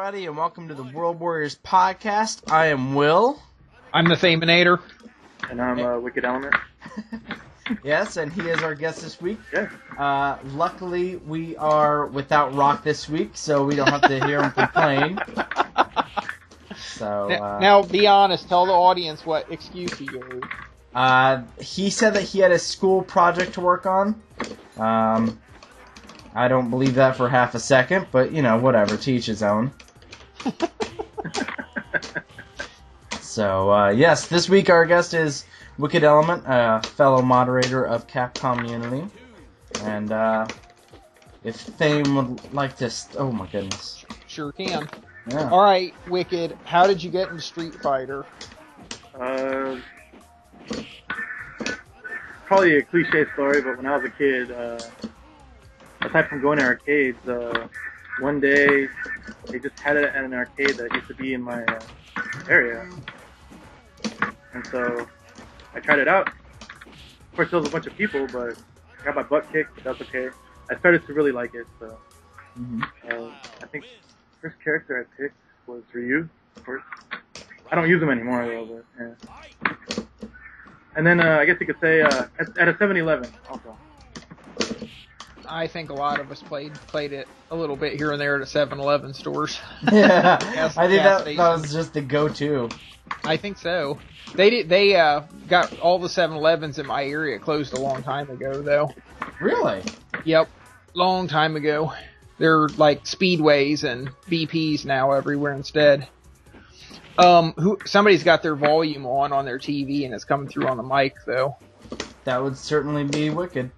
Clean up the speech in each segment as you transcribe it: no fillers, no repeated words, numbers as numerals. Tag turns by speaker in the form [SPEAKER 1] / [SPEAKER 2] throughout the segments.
[SPEAKER 1] everybody, and welcome to the World Warriors podcast. I am Will.
[SPEAKER 2] I'm the Thaminator.
[SPEAKER 3] And I'm WickedElement.
[SPEAKER 1] Yes, and he is our guest this week.
[SPEAKER 3] Yeah.
[SPEAKER 1] Luckily, we are without Rock this week, so we don't have to hear him complain. So
[SPEAKER 2] now, be honest. Tell the audience what excuse he gave.
[SPEAKER 1] He said that he had a school project to work on. I don't believe that for half a second, but, you know, whatever. To each his own. So, yes, this week our guest is WickedElement, a fellow moderator of Capcom Unity. And, if Thame would like to... Oh, my goodness.
[SPEAKER 2] Sure can.
[SPEAKER 1] Yeah.
[SPEAKER 2] Alright, Wicked, how did you get into Street Fighter?
[SPEAKER 3] Probably a cliche story, but when I was a kid, aside from going to arcades, one day they just had it at an arcade that used to be in my area. And so I tried it out. Of course, there was a bunch of people, but I got my butt kicked, but that's okay. I started to really like it, so I think the first character I picked was Ryu, of course. I don't use him anymore, though, but yeah. And then I guess you could say at a 7-Eleven also.
[SPEAKER 2] I think a lot of us played it a little bit here and there at 7-Eleven stores.
[SPEAKER 1] Yeah, I think that was just the go-to.
[SPEAKER 2] I think so. They got all the 7-Elevens in my area closed a long time ago, though.
[SPEAKER 1] Really?
[SPEAKER 2] Yep, long time ago. They're like Speedways and BPs now everywhere instead. Somebody's got their volume on their TV and it's coming through on the mic, though. That
[SPEAKER 1] would certainly be Wicked.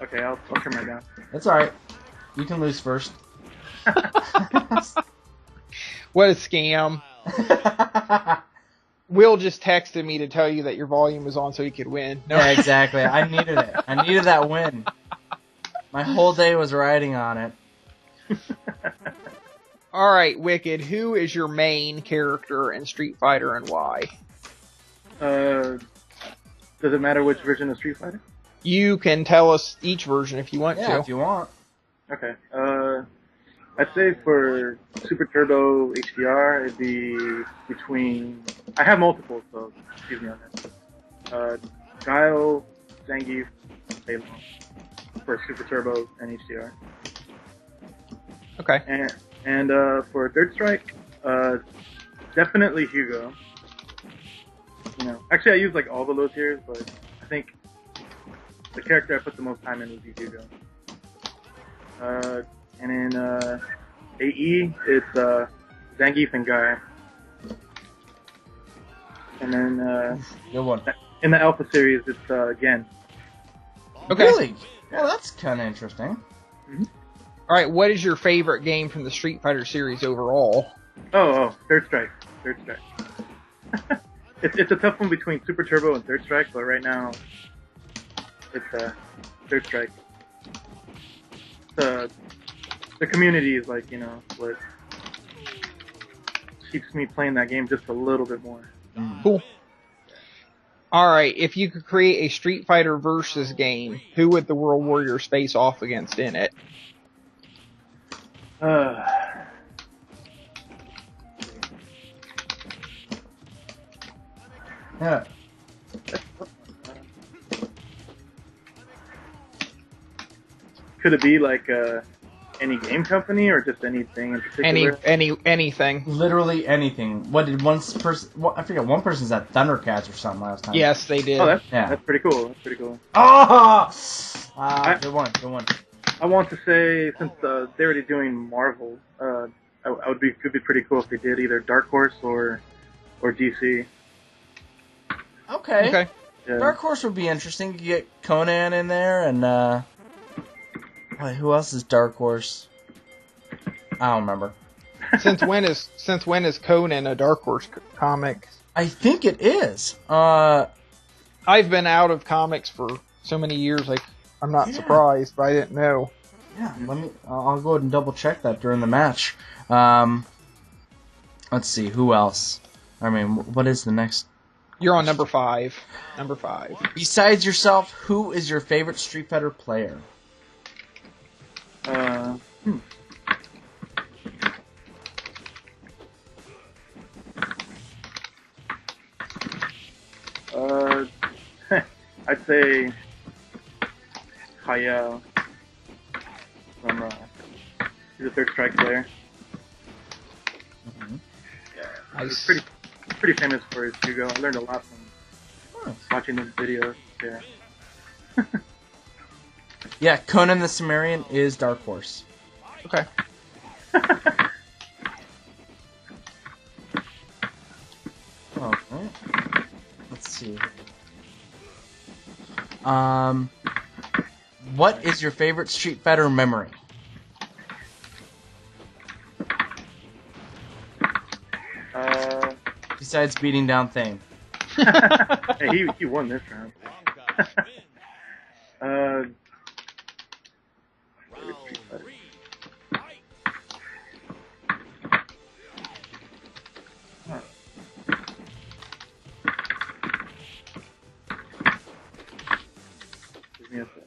[SPEAKER 3] Okay, I'll turn that down.
[SPEAKER 1] That's alright. You can lose first.
[SPEAKER 2] What a scam. Will just texted me to tell you that your volume was on so he could win. No.
[SPEAKER 1] Yeah, exactly. I needed it. I needed that win. My whole day was riding on it.
[SPEAKER 2] Alright, Wicked, who is your main character in Street Fighter and why?
[SPEAKER 3] Does it matter which version of Street Fighter?
[SPEAKER 2] You can tell us each version if you want to.
[SPEAKER 1] Yeah, if you want.
[SPEAKER 3] Okay. I'd say for Super Turbo HDR, it'd be between... I have multiple, so excuse me on that. Guile, Zangief, Balon for Super Turbo and HDR.
[SPEAKER 2] Okay.
[SPEAKER 3] And for Dirt Strike, definitely Hugo. You know, actually I use like all the low tiers, but I think the character I put the most time in would be Hugo. And in AE, it's Zangief and Guy. And then
[SPEAKER 1] good one.
[SPEAKER 3] In the Alpha series, it's Gen.
[SPEAKER 2] Okay.
[SPEAKER 1] Really? Well, that's kind of interesting.
[SPEAKER 3] Mm-hmm.
[SPEAKER 2] All right, what is your favorite game from the Street Fighter series overall?
[SPEAKER 3] Oh, Third Strike. Third Strike. It's a tough one between Super Turbo and Third Strike, but right now it's Third Strike. The community is like, you know, what keeps me playing that game just a little bit more.
[SPEAKER 2] Cool. Alright, if you could create a Street Fighter versus game, who would the World Warriors face off against in it?
[SPEAKER 1] Yeah.
[SPEAKER 3] Could it be like any game company or just anything in particular?
[SPEAKER 2] Anything.
[SPEAKER 1] Literally anything. What did one person? I forget. One person's at Thundercats or something last time.
[SPEAKER 2] Yes, they did.
[SPEAKER 3] Oh, that's pretty cool. That's pretty cool.
[SPEAKER 1] Oh, good one. Good one.
[SPEAKER 3] I want to say, since they're already doing Marvel, it'd be pretty cool if they did either Dark Horse or DC.
[SPEAKER 1] Okay.
[SPEAKER 3] Yeah.
[SPEAKER 1] Dark Horse would be interesting. You get Conan in there, and wait, who else is Dark Horse? I don't remember.
[SPEAKER 2] Since when is Conan a Dark Horse comic?
[SPEAKER 1] I think it is.
[SPEAKER 2] I've been out of comics for so many years, like I'm not surprised, but I didn't know.
[SPEAKER 1] Yeah, I'll go ahead and double check that during the match. Let's see, who else? I mean, what is the next?
[SPEAKER 2] You're on number 5. Number 5.
[SPEAKER 1] Besides yourself, who is your favorite Street Fighter player?
[SPEAKER 3] Uh, I'd say Kyle from he's a Third Strike player.
[SPEAKER 1] Mm-hmm.
[SPEAKER 3] Yeah, he's pretty famous for his judo. I learned a lot from watching those videos. Yeah.
[SPEAKER 1] Yeah, Conan the Cimmerian is Dark Horse.
[SPEAKER 2] Okay.
[SPEAKER 1] Alright. Let's see. What is your favorite Street Fighter memory? Besides beating down Thane.
[SPEAKER 3] Hey, he won this round. Give me a sec.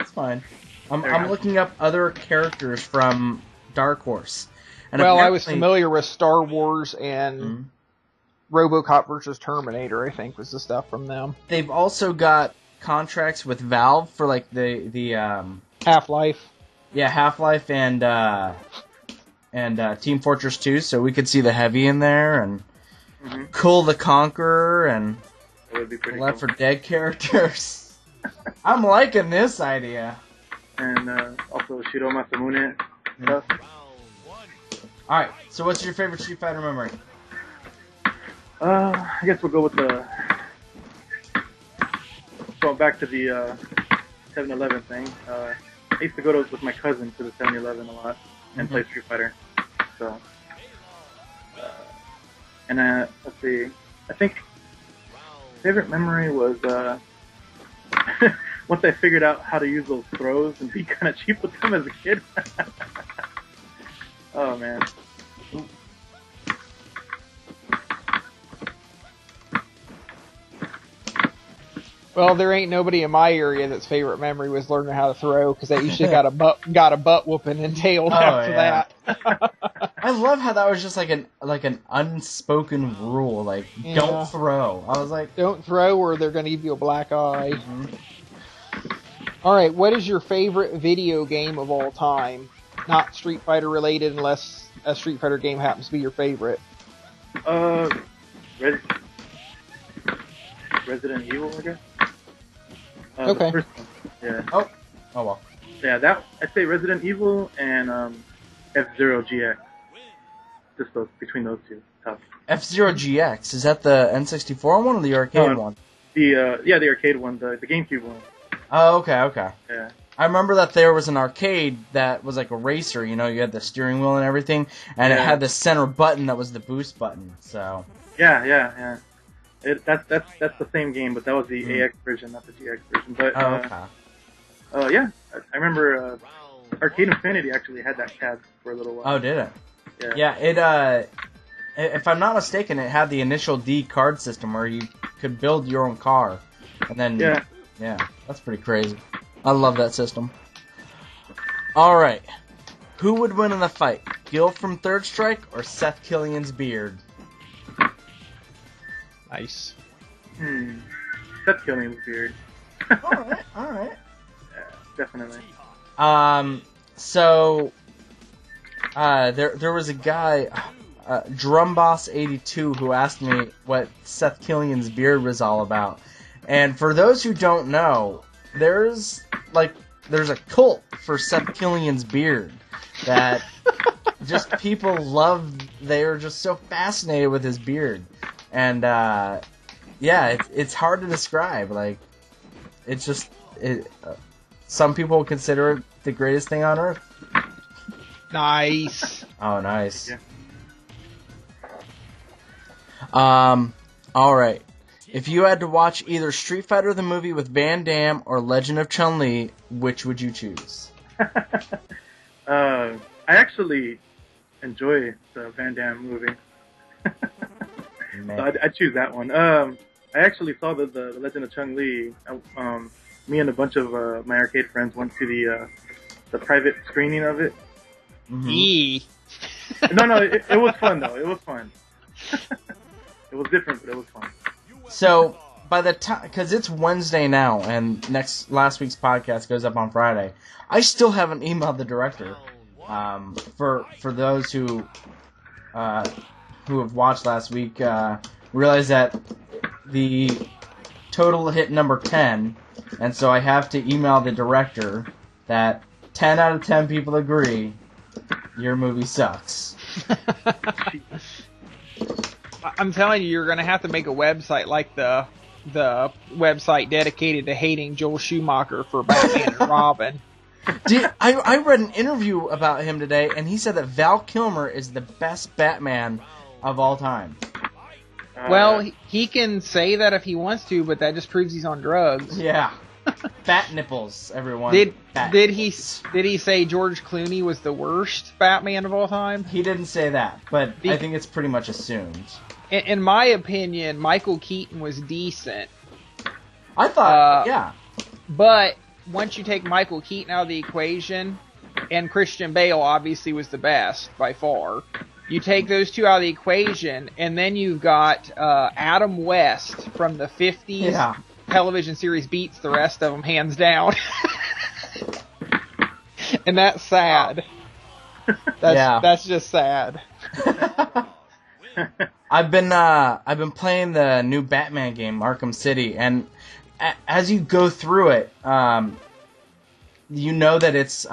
[SPEAKER 1] It's fine. I'm looking up other characters from Dark Horse. And
[SPEAKER 2] well, I was familiar with Star Wars and
[SPEAKER 1] Mm-hmm.
[SPEAKER 2] RoboCop versus Terminator, I think, was the stuff from them.
[SPEAKER 1] They've also got contracts with Valve for like the
[SPEAKER 2] Half-Life.
[SPEAKER 1] Yeah, Half-Life and Team Fortress 2, so we could see the Heavy in there, and Cool the Conqueror, and
[SPEAKER 3] That would be pretty
[SPEAKER 1] Left
[SPEAKER 3] cool.
[SPEAKER 1] 4 Dead characters. I'm liking this idea.
[SPEAKER 3] And also Shiro Masamune stuff.
[SPEAKER 1] Alright, so what's your favorite Street Fighter memory?
[SPEAKER 3] I guess we'll go with the... Going back to the 7-Eleven thing. I used to go with my cousin to the 7-Eleven a lot and play Street Fighter. So, let's see. I think favorite memory was once I figured out how to use those throws and be kind of cheap with them as a kid. Oh man.
[SPEAKER 2] Well, there ain't nobody in my area that's favorite memory was learning how to throw, because they usually got a butt whooping entailed after that.
[SPEAKER 1] I love how that was just like an unspoken rule, like don't throw. I was like,
[SPEAKER 2] don't throw, or they're gonna give you a black eye.
[SPEAKER 1] Mm-hmm.
[SPEAKER 2] All right, what is your favorite video game of all time? Not Street Fighter related, unless a Street Fighter game happens to be your favorite.
[SPEAKER 3] Resident Evil, I guess.
[SPEAKER 2] Okay.
[SPEAKER 3] The first one. Yeah.
[SPEAKER 1] Oh well.
[SPEAKER 3] Yeah, I'd say Resident Evil and F-Zero GX. Just between those two. Tough.
[SPEAKER 1] F-Zero GX, is that the N64 one or the arcade one?
[SPEAKER 3] The arcade one, the GameCube one.
[SPEAKER 1] Oh, okay.
[SPEAKER 3] Yeah.
[SPEAKER 1] I remember that there was an arcade that was like a racer, you had the steering wheel and everything, and it had the center button that was the boost button, so...
[SPEAKER 3] Yeah. That's the same game, but that was the AX version, not the GX version. But, yeah, I remember Arcade Infinity actually had that tab for a little while.
[SPEAKER 1] Oh, did it?
[SPEAKER 3] Yeah.
[SPEAKER 1] Yeah, if I'm not mistaken, it had the Initial D card system where you could build your own car, and then... Yeah, that's pretty crazy. I love that system. Alright. Who would win in a fight? Gil from Third Strike or Seth Killian's beard?
[SPEAKER 2] Nice.
[SPEAKER 3] Seth Killian's beard.
[SPEAKER 1] Alright.
[SPEAKER 3] Yeah, definitely.
[SPEAKER 1] So, there was a guy, Drumboss82, who asked me what Seth Killian's beard was all about. And for those who don't know, there's a cult for Seth Killian's beard that just people love. They're just so fascinated with his beard, and it's hard to describe. Like, it's just some people consider it the greatest thing on earth.
[SPEAKER 2] Nice.
[SPEAKER 1] Oh, nice.
[SPEAKER 3] Yeah.
[SPEAKER 1] All right. If you had to watch either Street Fighter the movie with Van Damme or Legend of Chun-Li, which would you choose?
[SPEAKER 3] I actually enjoy the Van Damme movie. So I'd choose that one. I actually saw the Legend of Chun-Li. Me and a bunch of my arcade friends went to the private screening of it.
[SPEAKER 1] Mm-hmm.
[SPEAKER 3] No, it was fun though. It was fun. It was different, but it was fun.
[SPEAKER 1] So by the time, because it's Wednesday now, and last week's podcast goes up on Friday, I still haven't emailed the director. For those who have watched last week, realize that the total hit number 10, and so I have to email the director that 10 out of 10 people agree your movie sucks.
[SPEAKER 2] I'm telling you, you're going to have to make a website like the website dedicated to hating Joel Schumacher for Batman and Robin.
[SPEAKER 1] I read an interview about him today, and he said that Val Kilmer is the best Batman of all time.
[SPEAKER 2] Well, he can say that if he wants to, but that just proves he's on drugs.
[SPEAKER 1] Yeah. Bat nipples, everyone.
[SPEAKER 2] Did he say George Clooney was the worst Batman of all time?
[SPEAKER 1] He didn't say that, but I think it's pretty much assumed.
[SPEAKER 2] In my opinion, Michael Keaton was decent.
[SPEAKER 1] I thought, yeah.
[SPEAKER 2] But once you take Michael Keaton out of the equation, and Christian Bale obviously was the best by far, you take those two out of the equation, and then you've got Adam West from the 50s television series beats the rest of them hands down. And that's sad. That's just sad.
[SPEAKER 1] I've been playing the new Batman game, Arkham City, and as you go through it, you know that it's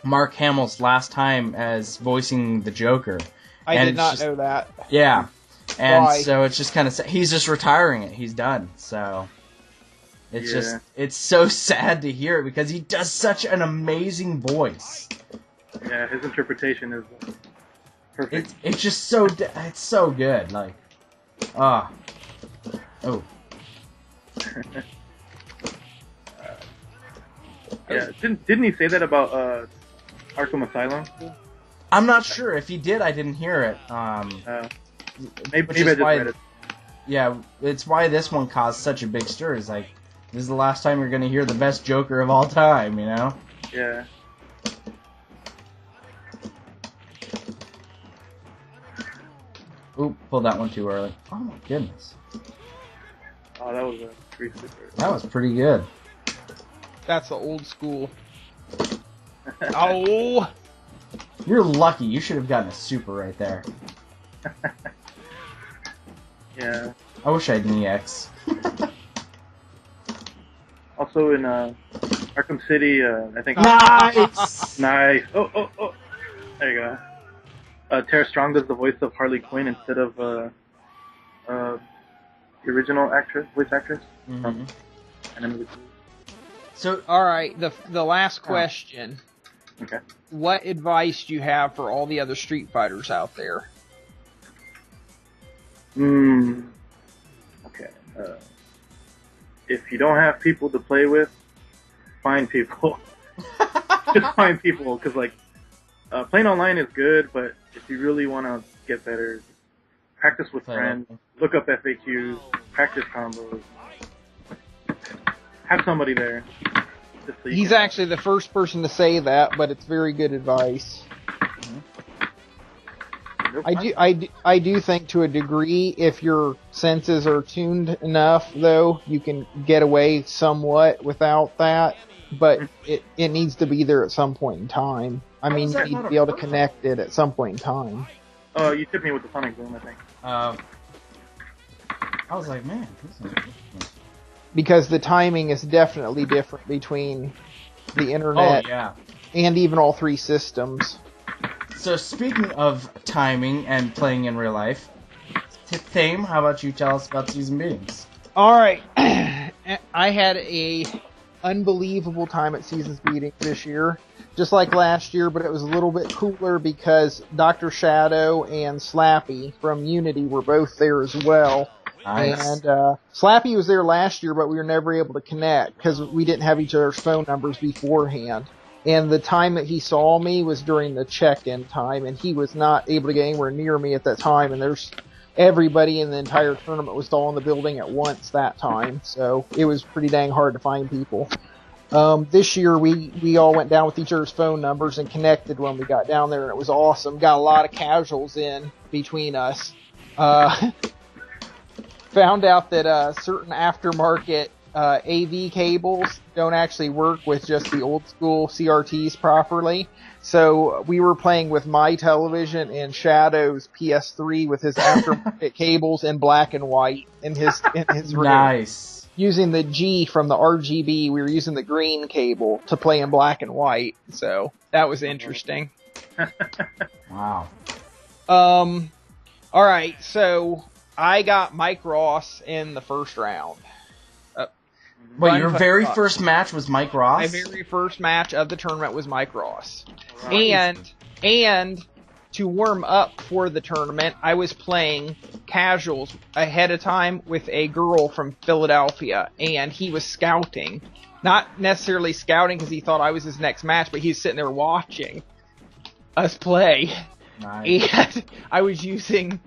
[SPEAKER 1] Mark Hamill's last time as voicing the Joker.
[SPEAKER 2] I did not know that.
[SPEAKER 1] Yeah. And
[SPEAKER 2] Why?
[SPEAKER 1] so it's just kind of he's just retiring it. He's done. So it's so sad to hear it because he does such an amazing voice.
[SPEAKER 3] Yeah, his interpretation is perfect.
[SPEAKER 1] It's just so it's so good. Like, oh.
[SPEAKER 3] Yeah, didn't he say that about Arkham Asylum?
[SPEAKER 1] I'm not sure. If he did, I didn't hear it.
[SPEAKER 3] Maybe I just read it.
[SPEAKER 1] Yeah, it's why this one caused such a big stir. It's like, this is the last time you're going to hear the best Joker of all time, you know?
[SPEAKER 3] Yeah.
[SPEAKER 1] Oop, pulled that one too early. Oh my goodness.
[SPEAKER 3] Oh, that was a pretty super.
[SPEAKER 1] That was pretty good.
[SPEAKER 2] That's the old school. Oh!
[SPEAKER 1] You're lucky. You should have gotten a super right there.
[SPEAKER 3] Yeah.
[SPEAKER 1] I wish I had an EX.
[SPEAKER 3] Also in Arkham City, I think.
[SPEAKER 1] Nice!
[SPEAKER 3] Nice. Oh. There you go. Tara Strong does the voice of Harley Quinn instead of the original voice actress.
[SPEAKER 1] Mm-hmm.
[SPEAKER 2] So, all right, the last question.
[SPEAKER 3] Okay.
[SPEAKER 2] What advice do you have for all the other Street Fighters out there?
[SPEAKER 3] Okay. If you don't have people to play with, find people. Just find people, because like playing online is good, but if you really want to get better, practice with friends. Look up FAQs. Practice combos. Have somebody there.
[SPEAKER 2] He's actually the first person to say that, but it's very good advice. I do think to a degree, if your senses are tuned enough, though, you can get away somewhat without that, but it needs to be there at some point in time. I mean, you need to be able to connect it at some point in time.
[SPEAKER 3] Oh, you tipped me with the Sonic Boom, I think.
[SPEAKER 1] I was like, man, this is...
[SPEAKER 2] Because the timing is definitely different between the internet and even all three systems.
[SPEAKER 1] So speaking of timing and playing in real life, Thame, how about you tell us about season meetings?
[SPEAKER 2] All right. I had a unbelievable time at seasons meeting this year, just like last year, but it was a little bit cooler because Dr. Shadow and Slappy from Unity were both there as well.
[SPEAKER 1] Nice.
[SPEAKER 2] And Slappy was there last year, but we were never able to connect because we didn't have each other's phone numbers beforehand. And the time that he saw me was during the check-in time, and he was not able to get anywhere near me at that time. And there's everybody in the entire tournament was all in the building at once that time, so it was pretty dang hard to find people. This year we all went down with each other's phone numbers and connected when we got down there, and it was awesome. Got a lot of casuals in between us. Found out that certain aftermarket AV cables don't actually work with just the old school CRTs properly. So we were playing with my television and Shadow's PS3 with his aftermarket cables in black and white in his room.
[SPEAKER 1] Nice.
[SPEAKER 2] Using the G from the RGB, we were using the green cable to play in black and white. So that was interesting.
[SPEAKER 1] Wow.
[SPEAKER 2] Alright, so I got Mike Ross in the first round.
[SPEAKER 1] Wait, your very first match was Mike Ross?
[SPEAKER 2] My very first match of the tournament was Mike Ross. Right. And to warm up for the tournament, I was playing casuals ahead of time with a girl from Philadelphia, and he was scouting. Not necessarily scouting because he thought I was his next match, but he was sitting there watching us play.
[SPEAKER 1] Nice.
[SPEAKER 2] And I was using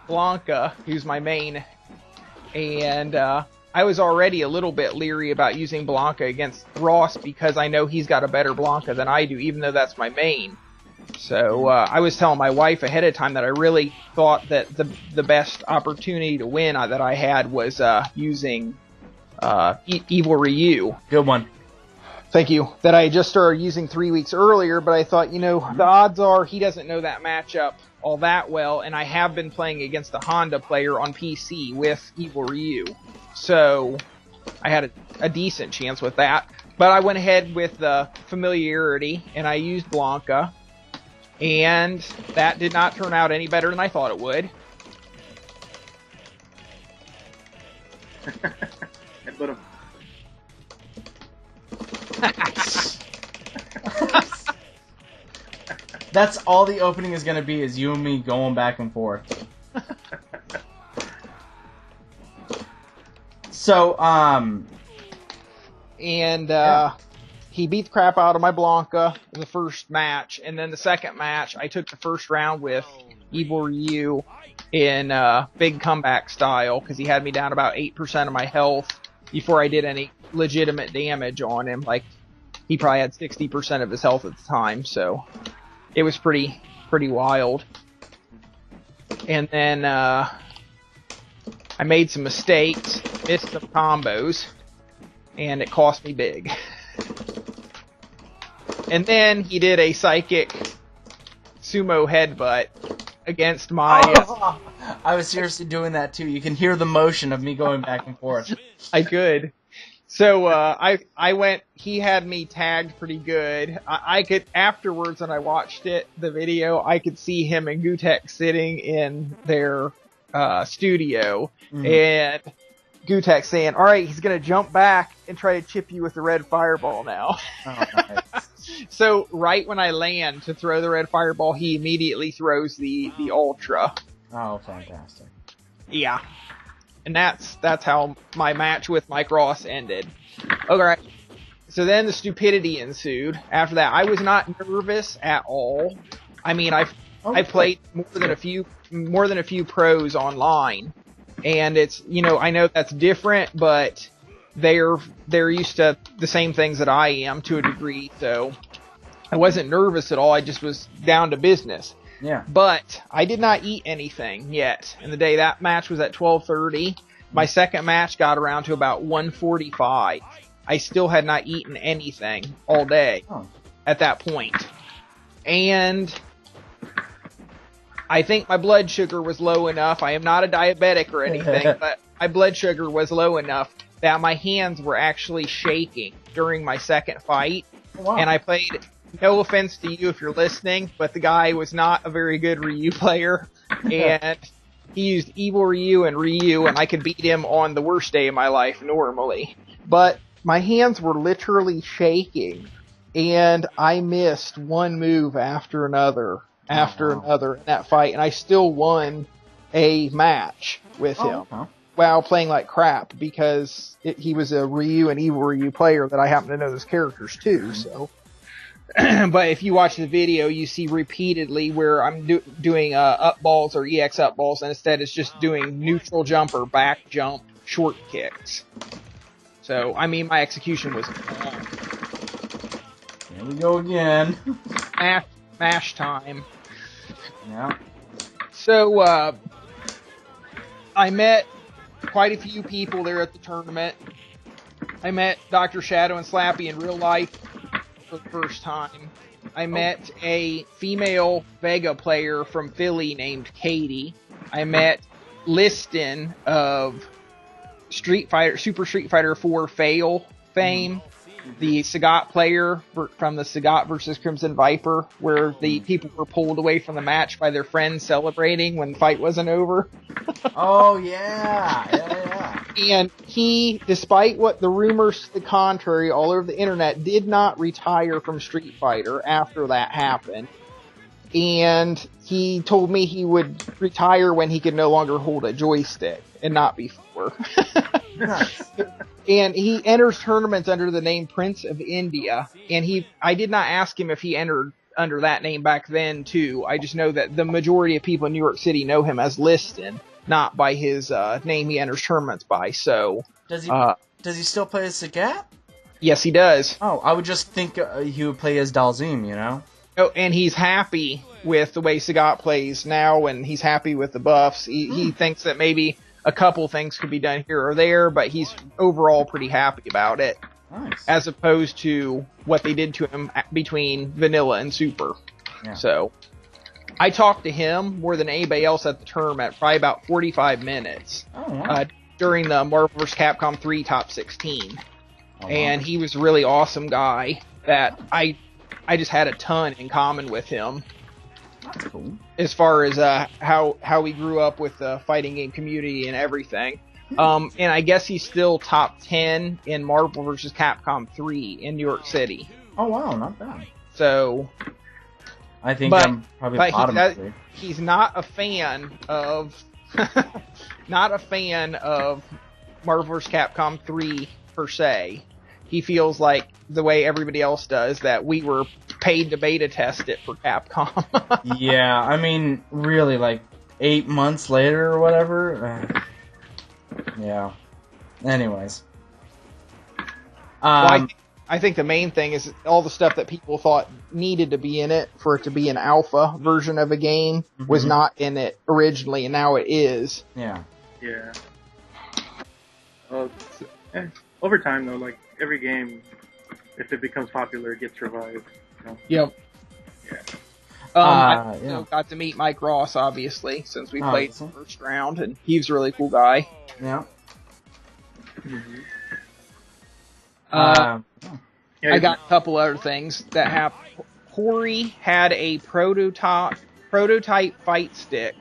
[SPEAKER 2] Blanca, who's my main, and I was already a little bit leery about using Blanca against Ross because I know he's got a better Blanca than I do, even though that's my main. So I was telling my wife ahead of time that I really thought that the best opportunity to win that I had was using Evil Ryu.
[SPEAKER 1] Good one.
[SPEAKER 2] Thank you. That I just started using 3 weeks earlier, but I thought, the odds are he doesn't know that matchup all that well, and I have been playing against the Honda player on PC with Evil Ryu. So I had a decent chance with that. But I went ahead with familiarity, and I used Blanca. And that did not turn out any better than I thought it would.
[SPEAKER 3] But
[SPEAKER 1] That's all the opening is going to be, is you and me going back and forth. So,
[SPEAKER 2] he beat the crap out of my Blanca in the first match, and then the second match, I took the first round with Evil Ryu in big comeback style, because he had me down about 8% of my health before I did any legitimate damage on him. Like, he probably had 60% of his health at the time, so it was pretty wild. And then I made some mistakes, missed some combos, and it cost me big. And then he did a psychic sumo headbutt against my...
[SPEAKER 1] I was seriously doing that too. You can hear the motion of me going back and forth.
[SPEAKER 2] I could. So I went, he had me tagged pretty good. I could, afterwards when I watched the video, I could see him and Gutek sitting in their studio, and Gutek saying, alright, he's gonna jump back and try to chip you with the red fireball now.
[SPEAKER 1] Oh, nice.
[SPEAKER 2] So right when I land to throw the red fireball, he immediately throws the ultra.
[SPEAKER 1] Oh, fantastic.
[SPEAKER 2] Yeah. And that's how my match with Mike Ross ended. Okay. So then the stupidity ensued. After that, I was not nervous at all. I mean, I played more than a few pros online, and it's, I know that's different, but they're used to the same things that I am to a degree, so I wasn't nervous at all. I just was down to business.
[SPEAKER 1] Yeah.
[SPEAKER 2] But I did not eat anything yet. And the day that match was at 12:30, my second match got around to about 1:45. I still had not eaten anything all day at that point. And I think my blood sugar was low enough. I am not a diabetic or anything, but my blood sugar was low enough that my hands were actually shaking during my second fight.
[SPEAKER 1] Wow.
[SPEAKER 2] And I played, no offense to you if you're listening, but the guy was not a very good Ryu player. And he used Evil Ryu, and I could beat him on the worst day of my life normally. But my hands were literally shaking, and I missed one move after another in that fight, and I still won a match with him. While playing like crap, because he was a Ryu and Evil Ryu player that I happen to know those characters too, so. But if you watch the video, you see repeatedly where I'm doing up balls or EX up balls, and instead it's just doing neutral jump or back jump short kicks. So, I mean, my execution was...
[SPEAKER 1] Here we go again.
[SPEAKER 2] Mash time.
[SPEAKER 1] Yeah.
[SPEAKER 2] So, I met quite a few people there at the tournament. I met Dr. Shadow and Slappy in real life for the first time. I met a female Vega player from Philly named Katie. I met Liston of Super Street Fighter 4 Fail fame. The Sagat player from the Sagat versus Crimson Viper, where the people were pulled away from the match by their friends celebrating when the fight wasn't over.
[SPEAKER 1] Oh, yeah.
[SPEAKER 2] And he, despite what the rumors to the contrary all over the internet, did not retire from Street Fighter after that happened. And he told me he would retire when he could no longer hold a joystick, and not before.
[SPEAKER 1] Nice.
[SPEAKER 2] And he enters tournaments under the name Prince of India. And I did not ask him if he entered under that name back then, too. I just know that the majority of people in New York City know him as Liston, not by his name he enters tournaments by. So
[SPEAKER 1] Does he still play as Sagat?
[SPEAKER 2] Yes, he does.
[SPEAKER 1] Oh, I would just think he would play as Dalzim, you know?
[SPEAKER 2] Oh, and he's happy with the way Sagat plays now, and he's happy with the buffs. He thinks that maybe a couple things could be done here or there, but he's overall pretty happy about it.
[SPEAKER 1] Nice.
[SPEAKER 2] As opposed to what they did to him between Vanilla and Super.
[SPEAKER 1] Yeah.
[SPEAKER 2] So, I talked to him more than anybody else at the tournament, probably about 45 minutes.
[SPEAKER 1] Oh, wow.
[SPEAKER 2] During the Marvel vs. Capcom 3 Top 16.
[SPEAKER 1] Oh, wow.
[SPEAKER 2] And he was a really awesome guy that I just had a ton in common with him.
[SPEAKER 1] That's cool.
[SPEAKER 2] As far as how we grew up with the fighting game community and everything. And I guess he's still top 10 in Marvel vs. Capcom 3 in New York City.
[SPEAKER 1] Oh, wow, not bad.
[SPEAKER 2] So,
[SPEAKER 1] I think I'm probably bottom of three.
[SPEAKER 2] He's not a fan of Marvel vs. Capcom 3 per se. He feels like the way everybody else does, that we were paid to beta test it for Capcom.
[SPEAKER 1] Yeah, I mean, really, like 8 months later or whatever. Yeah. Anyways.
[SPEAKER 2] Well, I think the main thing is all the stuff that people thought needed to be in it for it to be an alpha version of a game was not in it originally, and now it is.
[SPEAKER 1] Yeah.
[SPEAKER 3] Yeah. Over time, though, like every game, if it becomes popular, it gets revived. You know?
[SPEAKER 2] Yep.
[SPEAKER 3] Yeah.
[SPEAKER 2] I also got to meet Mike Ross, obviously, since we played the first round, and he was a really cool guy.
[SPEAKER 1] Yeah.
[SPEAKER 2] I got a couple other things that happened. Hori had a prototype fight stick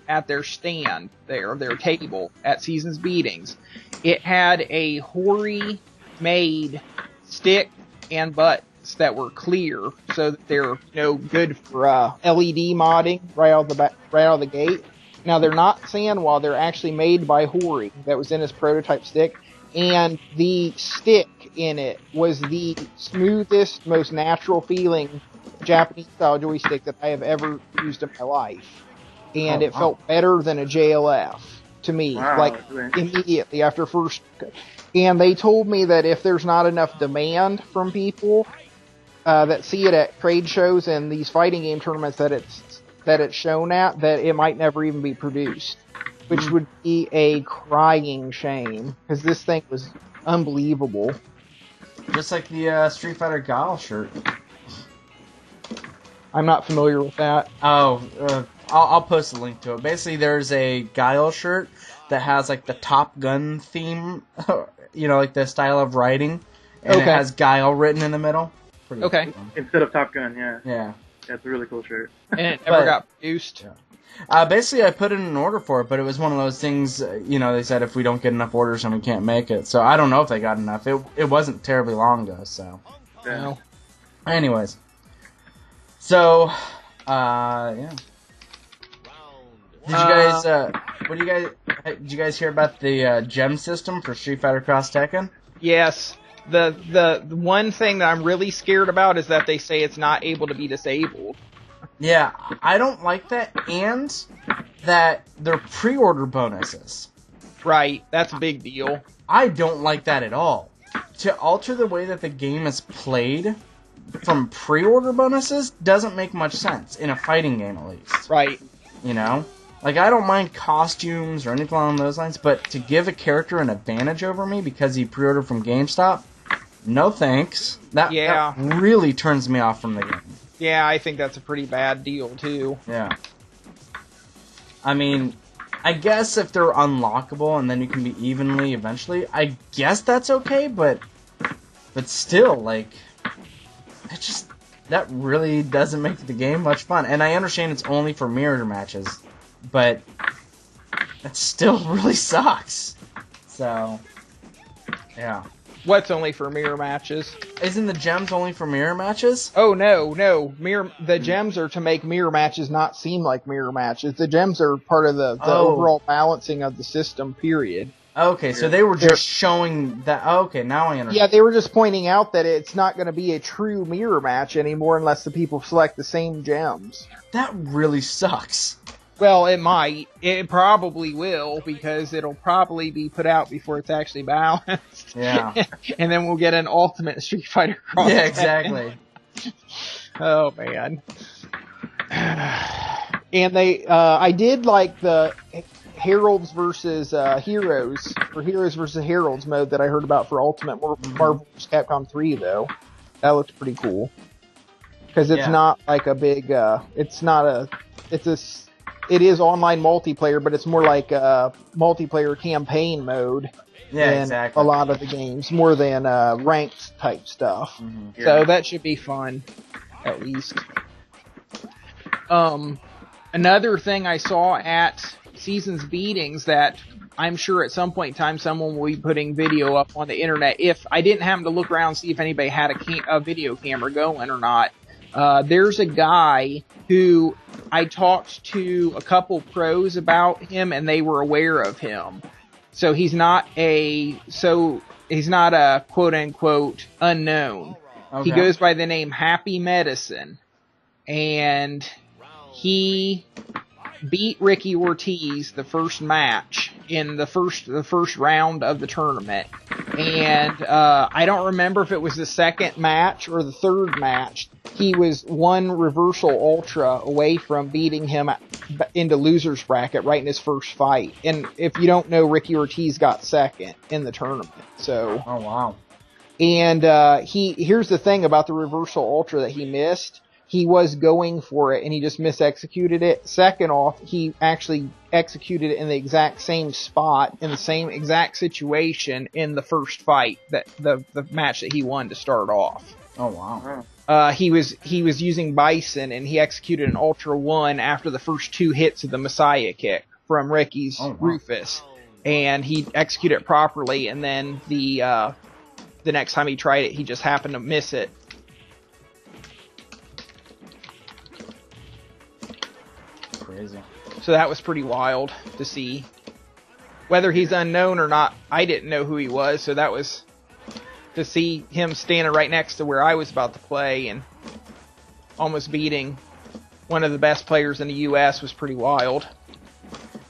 [SPEAKER 2] at their stand their table at Seasons Beatings. It had a Hori made stick and buttons that were clear, so that they're good for LED modding right out of the gate. Now they're not Sanwa, they're actually made by Hori. That was in his prototype stick, and the stick in it was the smoothest, most natural feeling Japanese style joystick that I have ever used in my life. And it felt better than a JLF to me, immediately after first. And they told me that if there's not enough demand from people that see it at trade shows and these fighting game tournaments that it's shown at, that it might never even be produced, which would be a crying shame, because this thing was unbelievable.
[SPEAKER 1] Just like the Street Fighter Guile shirt.
[SPEAKER 2] I'm not familiar with that.
[SPEAKER 1] Oh, I'll post a link to it. Basically, there's a Guile shirt that has like the Top Gun theme, like the style of writing, and it has Guile written in the middle. Pretty cool.
[SPEAKER 3] Instead of Top Gun, yeah.
[SPEAKER 1] Yeah.
[SPEAKER 3] That's a really cool shirt.
[SPEAKER 2] And it never got produced.
[SPEAKER 1] Yeah. Basically, I put in an order for it, but it was one of those things, they said if we don't get enough orders, then we can't make it. So I don't know if they got enough. It wasn't terribly long ago, so.
[SPEAKER 3] Yeah.
[SPEAKER 1] Anyways. So, yeah. Did you guys hear about the gem system for Street Fighter Cross Tekken?
[SPEAKER 2] Yes. The one thing that I'm really scared about is that they say it's not able to be disabled.
[SPEAKER 1] Yeah, I don't like that, and that they're pre-order bonuses.
[SPEAKER 2] Right, that's a big deal.
[SPEAKER 1] I don't like that at all. To alter the way that the game is played from pre-order bonuses doesn't make much sense, in a fighting game at least.
[SPEAKER 2] Right.
[SPEAKER 1] Like, I don't mind costumes or anything along those lines, but to give a character an advantage over me because he pre-ordered from GameStop, no thanks. That really turns me off from the game.
[SPEAKER 2] Yeah, I think that's a pretty bad deal, too.
[SPEAKER 1] Yeah. I mean, I guess if they're unlockable and then you can be evenly eventually, I guess that's okay, but still, like, that really doesn't make the game much fun. And I understand it's only for mirror matches, but that still really sucks. So, yeah.
[SPEAKER 2] What's only for mirror matches?
[SPEAKER 1] Isn't the gems only for mirror matches?
[SPEAKER 2] Oh, no. The gems are to make mirror matches not seem like mirror matches. The gems are part of the overall balancing of the system, period.
[SPEAKER 1] Okay, so they were just showing that. Okay, now I understand.
[SPEAKER 2] Yeah, they were just pointing out that it's not going to be a true mirror match anymore unless the people select the same gems.
[SPEAKER 1] That really sucks.
[SPEAKER 2] Well, it might. It probably will, because it'll probably be put out before it's actually balanced.
[SPEAKER 1] Yeah.
[SPEAKER 2] And then we'll get an ultimate Street Fighter cross.
[SPEAKER 1] Yeah, exactly.
[SPEAKER 2] Oh, man. And I did like the Heralds versus Heroes, or Heroes versus Heralds mode that I heard about for Ultimate Marvel vs. Capcom 3, though. That looked pretty cool. Because it's not like a big, it is online multiplayer, but it's more like a multiplayer campaign mode than a lot of the games, more than ranked type stuff. Mm-hmm. Yeah. So that should be fun, at least. Another thing I saw at Seasons Beatings that I'm sure at some point in time someone will be putting video up on the internet. If I didn't happen to look around and see if anybody had a video camera going or not, there's a guy who I talked to a couple pros about him, and they were aware of him. So he's not a quote unquote unknown. Okay. He goes by the name Happy Medicine, and he beat Ricky Ortiz the first match in the first round of the tournament. And I don't remember if it was the second match or the third match. He was one reversal ultra away from beating him into loser's bracket right in his first fight. And if you don't know, Ricky Ortiz got second in the tournament. So.
[SPEAKER 1] Oh wow.
[SPEAKER 2] And here's the thing about the reversal ultra that he missed. He was going for it, and he just misexecuted it. Second off, he actually executed it in the exact same spot, in the same exact situation in the first fight, that the match that he won to start off.
[SPEAKER 1] Oh, wow.
[SPEAKER 2] He was using Bison, and he executed an Ultra 1 after the first two hits of the Messiah kick from Ricky's Rufus. And he executed it properly, and then the next time he tried it, he just happened to miss it.
[SPEAKER 1] Crazy.
[SPEAKER 2] So that was pretty wild to see. Whether he's unknown or not, I didn't know who he was, so that was to see him standing right next to where I was about to play and almost beating one of the best players in the U.S. was pretty wild.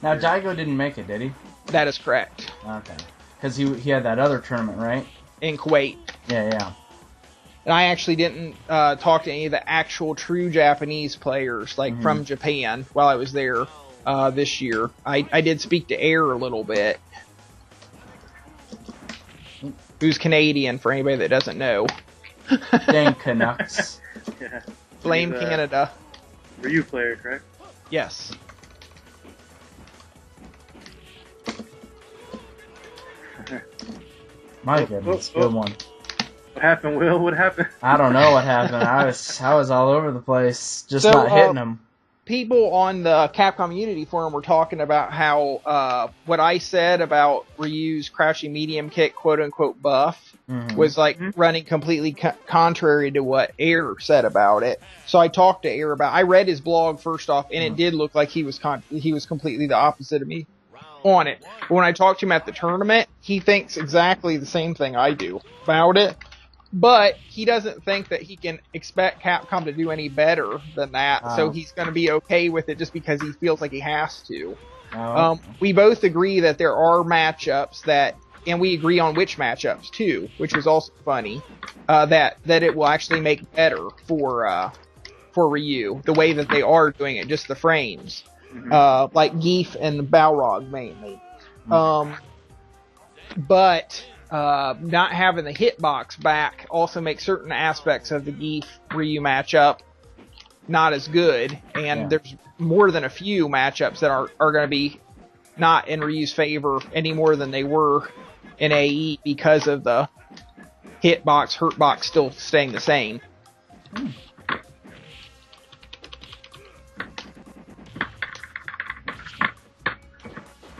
[SPEAKER 1] Now, Daigo didn't make it, did he?
[SPEAKER 2] That is correct.
[SPEAKER 1] Okay. Because he had that other tournament, right?
[SPEAKER 2] In Kuwait.
[SPEAKER 1] Yeah.
[SPEAKER 2] And I actually didn't talk to any of the actual true Japanese players, like from Japan, while I was there this year. I did speak to Air a little bit, who's Canadian, for anybody that doesn't know.
[SPEAKER 1] Dang Canucks.
[SPEAKER 3] Yeah.
[SPEAKER 2] Blame Canada.
[SPEAKER 3] Ryu player, correct?
[SPEAKER 2] Yes.
[SPEAKER 1] My goodness, good one.
[SPEAKER 3] What happened, Will? What happened?
[SPEAKER 1] I don't know what happened. I was all over the place, just not hitting them.
[SPEAKER 2] People on the Capcom Unity forum were talking about how what I said about Ryu's crouching medium kick, quote unquote buff, was like running completely contrary to what Air said about it. So I talked to Air about. I read his blog first off, and it did look like he was completely the opposite of me on it. But when I talked to him at the tournament, he thinks exactly the same thing I do about it. But he doesn't think that he can expect Capcom to do any better than that, so he's going to be okay with it just because he feels like he has to. We both agree that there are matchups and we agree on which matchups too, which was also funny, that it will actually make better for Ryu, the way that they are doing it, just the frames. like Geef and Balrog mainly. But not having the hitbox back also makes certain aspects of the Geef Ryu matchup not as good, and there's more than a few matchups that are going to be not in Ryu's favor any more than they were in AE because of the hitbox, hurtbox still staying the same.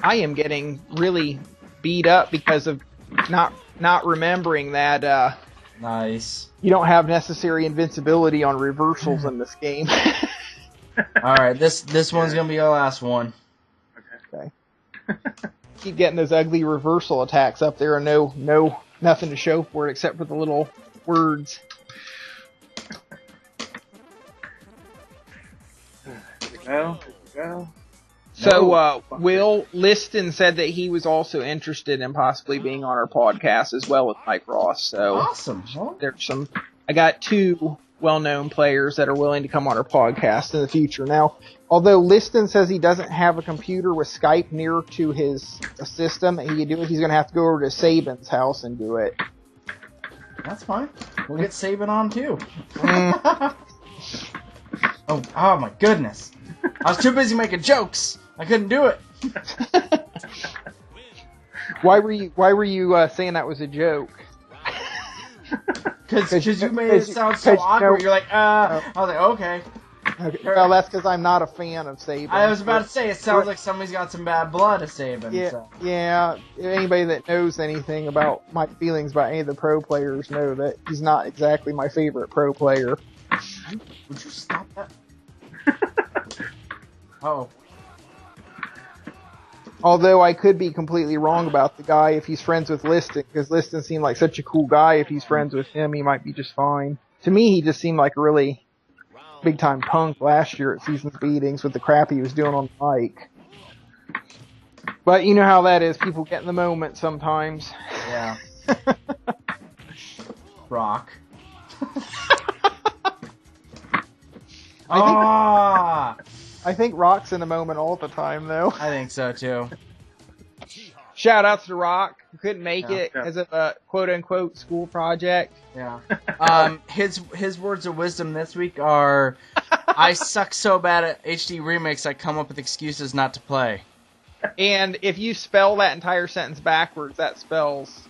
[SPEAKER 2] I am getting really beat up because of not remembering that
[SPEAKER 1] Nice.
[SPEAKER 2] you don't have necessary invincibility on reversals in this game.
[SPEAKER 1] Alright, this one's gonna be our last one.
[SPEAKER 2] Okay. Keep getting those ugly reversal attacks up there and nothing to show for it except for the little words.
[SPEAKER 3] There we go.
[SPEAKER 2] So, Will Liston said that he was also interested in possibly being on our podcast as well as Mike Ross. So
[SPEAKER 1] Awesome. Well,
[SPEAKER 2] I got 2 well-known players that are willing to come on our podcast in the future. Now, although Liston says he doesn't have a computer with Skype near to his system that he can do it, he's going to have to go over to Saban's house and do it.
[SPEAKER 1] that's fine. We'll get Saban on too. Oh my goodness. I was too busy making jokes. I couldn't do it.
[SPEAKER 2] Why were you saying that was a joke?
[SPEAKER 1] Because you made it sound so awkward. You're like, I was like, okay.
[SPEAKER 2] Well, that's because I'm not a fan of Saban.
[SPEAKER 1] I was about to say, it sounds like somebody's got some bad blood to Saban.
[SPEAKER 2] Yeah,
[SPEAKER 1] so.
[SPEAKER 2] yeah. Anybody that knows anything about my feelings about any of the pro players know that he's not exactly my favorite pro player.
[SPEAKER 1] Would you stop that? Oh.
[SPEAKER 2] Although I could be completely wrong about the guy if he's friends with Liston, because Liston seemed like such a cool guy. If he's friends with him, he might be just fine. To me, he just seemed like a really big-time punk last year at Season's Beatings with the crap he was doing on the mic. But you know how that is. People get in the moment sometimes.
[SPEAKER 1] Yeah. Rock.
[SPEAKER 2] I think Rock's in the moment all the time, though.
[SPEAKER 1] I think so, too.
[SPEAKER 2] Shout outs to Rock, who couldn't make it as a quote-unquote school project.
[SPEAKER 1] Yeah. His words of wisdom this week are, I suck so bad at HD Remix, I come up with excuses not to play.
[SPEAKER 2] And if you spell that entire sentence backwards, that spells...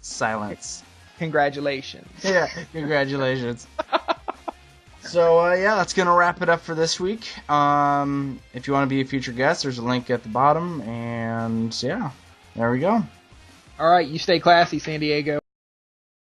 [SPEAKER 1] silence.
[SPEAKER 2] Congratulations.
[SPEAKER 1] Yeah, congratulations. So, that's going to wrap it up for this week. If you want to be a future guest, there's a link at the bottom. And, yeah, there we go.
[SPEAKER 2] All right, you stay classy, San Diego.